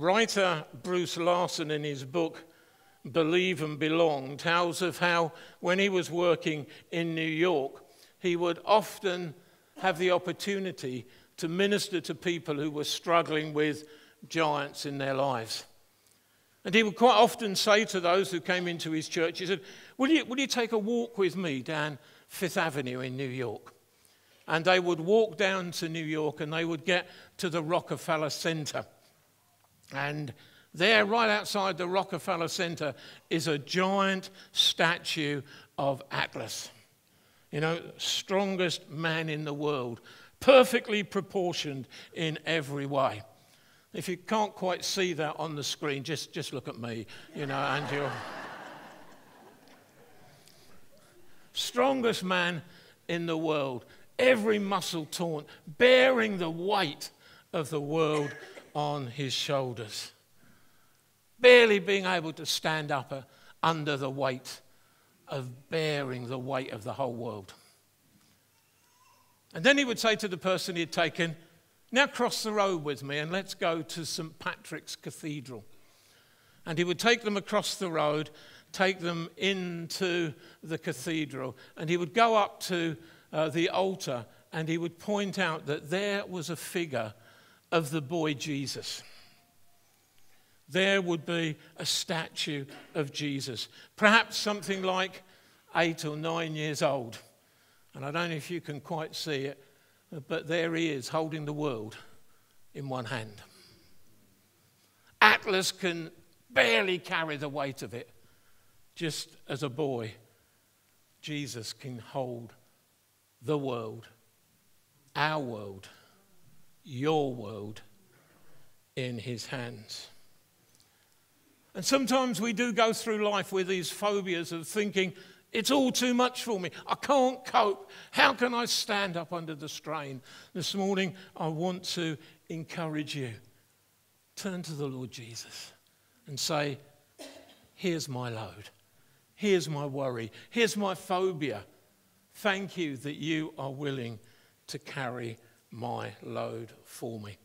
Writer Bruce Larson, in his book Believe and Belong, tells of how when he was working in New York, he would often have the opportunity to minister to people who were struggling with giants in their lives. And he would quite often say to those who came into his church, he said, will you take a walk with me down Fifth Avenue in New York? And they would walk down to New York and they would get to the Rockefeller Center. And there, right outside the Rockefeller Center, is a giant statue of Atlas. You know, strongest man in the world, perfectly proportioned in every way. If you can't quite see that on the screen, just look at me, you know, and you're... Strongest man in the world, every muscle taut, bearing the weight of the world on his shoulders. Barely being able to stand up under the weight of bearing the weight of the whole world. And then he would say to the person he had taken, now cross the road with me and let's go to St. Patrick's Cathedral. And he would take them across the road, take them into the cathedral, and he would go up to the altar and he would point out that there was a figure of the boy Jesus. There would be a statue of Jesus, perhaps something like 8 or 9 years old. And I don't know if you can quite see it, but there he is, holding the world in one hand. Atlas can barely carry the weight of it. Just as a boy, Jesus can hold the world, our world, your world, in his hands. And sometimes we do go through life with these phobias of thinking, it's all too much for me. I can't cope. How can I stand up under the strain? This morning, I want to encourage you. Turn to the Lord Jesus and say, here's my load. Here's my worry. Here's my phobia. Thank you that you are willing to carry my load for me.